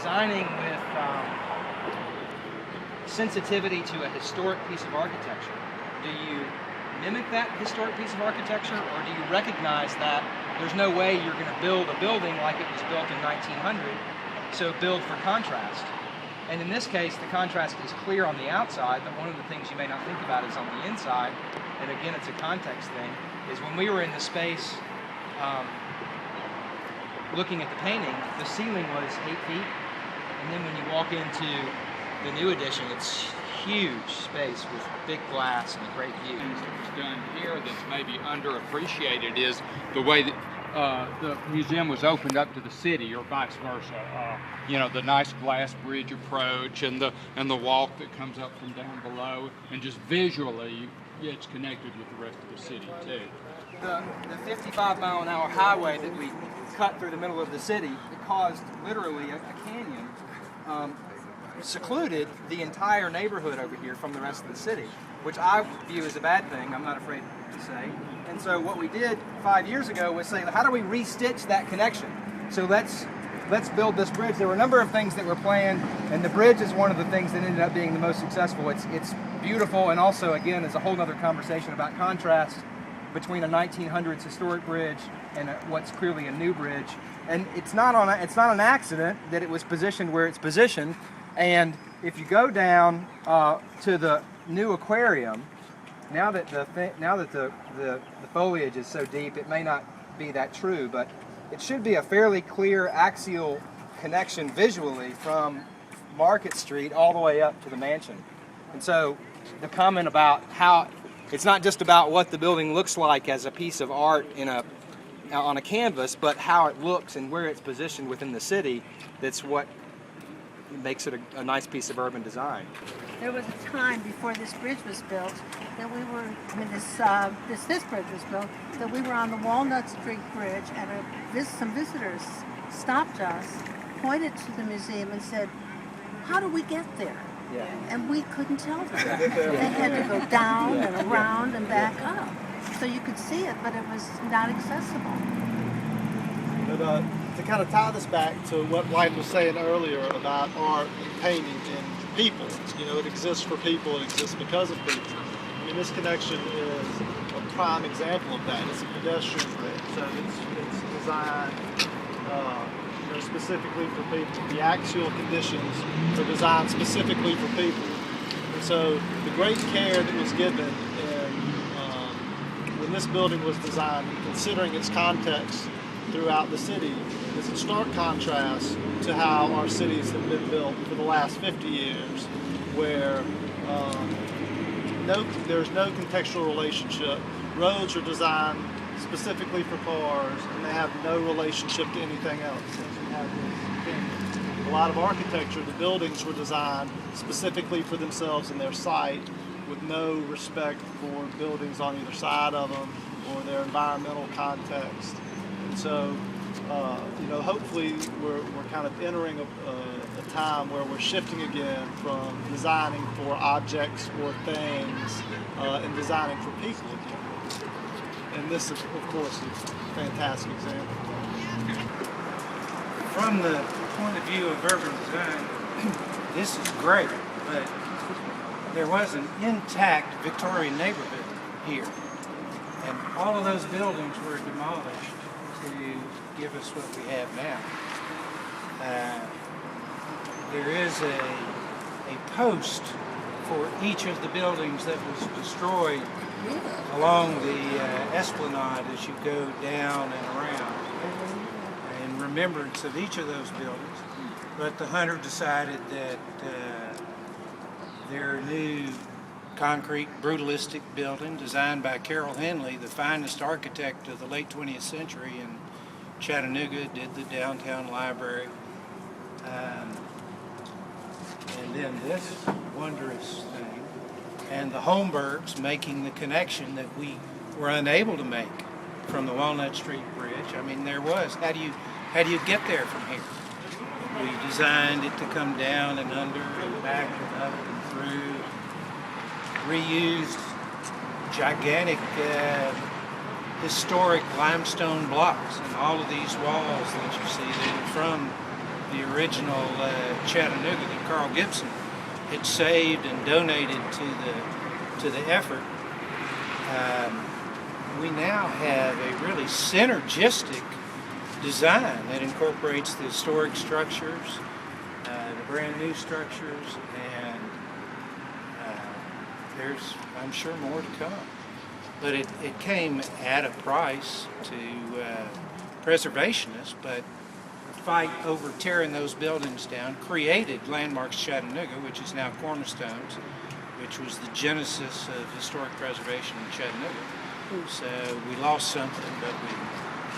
designing with sensitivity to a historic piece of architecture, do you mimic that historic piece of architecture, or do you recognize that there's no way you're going to build a building like it was built in 1900, so build for contrast? And in this case, the contrast is clear on the outside, but one of the things you may not think about is on the inside, and again, it's a context thing, is when we were in the space looking at the painting, the ceiling was 8 feet, and then when you walk into the new edition, it's huge space with big glass and great views. That was done here that's maybe underappreciated is the way that the museum was opened up to the city, or vice versa. You know, the nice glass bridge approach and the walk that comes up from down below, and just visually, it's connected with the rest of the city too. The 55-mile-an-hour highway that we cut through the middle of the city, it caused literally a canyon. Secluded the entire neighborhood over here from the rest of the city, which I view as a bad thing, I'm not afraid to say. And so what we did 5 years ago was say, how do we restitch that connection? So let's build this bridge. There were a number of things that were planned, and the bridge is one of the things that ended up being the most successful. It's beautiful, and also, again, is a whole other conversation about contrast between a 1900s historic bridge and what's clearly a new bridge. And it's not an accident that it was positioned where it's positioned. And if you go down to the new aquarium, now that the foliage is so deep, it may not be that true, but it should be a fairly clear axial connection visually from Market Street all the way up to the mansion. And so the comment about how it's not just about what the building looks like as a piece of art on a canvas, but how it looks and where it's positioned within the city, that's what makes it a nice piece of urban design. There was a time before this bridge was built that we were, this bridge was built, that we were on the Walnut Street Bridge, and some visitors stopped us, pointed to the museum and said, how do we get there? Yeah. And we couldn't tell them. They had to go down and around and back up. So you could see it, but it was not accessible. But to kind of tie this back to what White was saying earlier about art and painting and people, you know, it exists for people, it exists because of people. I mean, this connection is a prime example of that. It's a pedestrian bridge, so it's designed specifically for people. The axial conditions are designed specifically for people. And so the great care that was given when this building was designed, considering its context throughout the city, is in stark contrast to how our cities have been built for the last 50 years, where there's no contextual relationship. Roads are designed specifically for cars, and they have no relationship to anything else. A lot of architecture, the buildings were designed specifically for themselves and their site, with no respect for buildings on either side of them or their environmental context. And so, hopefully we're kind of entering a time where we're shifting again from designing for objects or things and designing for people again. And this, of course, is a fantastic example. From the point of view of urban design, this is great, but there was an intact Victorian neighborhood here, and all of those buildings were demolished to give us what we have now. There is a post for each of the buildings that was destroyed along the esplanade as you go down and around, in remembrance of each of those buildings. But the Hunter decided that their new concrete brutalistic building, designed by Carroll Henley, the finest architect of the late 20th century in Chattanooga, did the downtown library. And then this wondrous thing, and the Holmbergs making the connection that we were unable to make from the Walnut Street Bridge. I mean, there was. How do you get there from here? We designed it to come down and under and back and up and through. Reused gigantic historic limestone blocks, and all of these walls that you see, they're from the original Chattanooga that Carl Gibson had saved and donated to the effort. We now have a really synergistic design that incorporates the historic structures, the brand new structures, and there's, I'm sure, more to come. But it came at a price to preservationists, but the fight over tearing those buildings down created Landmarks Chattanooga, which is now Cornerstones, which was the genesis of historic preservation in Chattanooga. So we lost something, but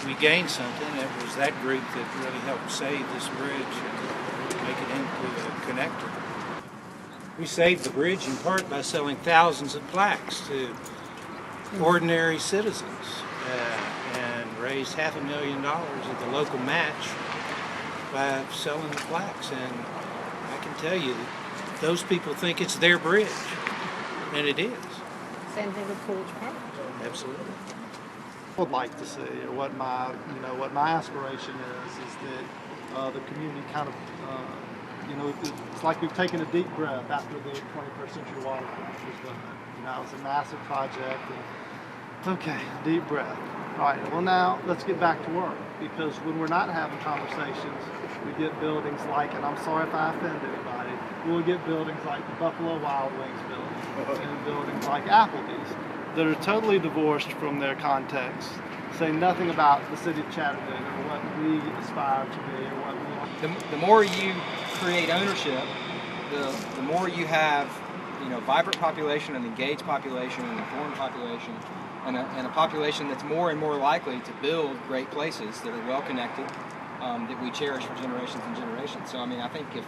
we gained something. It was that group that really helped save this bridge and make it into a connector. We saved the bridge in part by selling thousands of plaques to ordinary citizens and raised $500,000 at the local match by selling the plaques. And I can tell you that those people think it's their bridge, and it is. Same thing with Coolidge Park. Absolutely. Would like to see, or what my aspiration is that the community kind of it's like we've taken a deep breath after the 21st Century Waterfront was done. It was a massive project. And, okay, deep breath. All right, well now let's get back to work, because when we're not having conversations, we get buildings like, and I'm sorry if I offend anybody, we'll get buildings like the Buffalo Wild Wings building and buildings like Applebee's that are totally divorced from their context, say nothing about the city of Chattanooga or what we aspire to be or what we want. The more you create ownership, the more you have, vibrant population, an engaged population, an informed population, and a population that's more and more likely to build great places that are well connected, that we cherish for generations and generations. So I think if,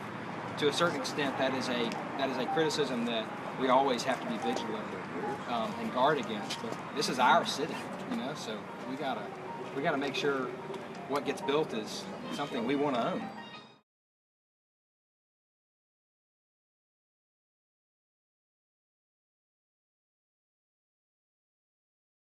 to a certain extent, that is a criticism that we always have to be vigilant and guard against. But this is our city, so we gotta make sure what gets built is something we want to own.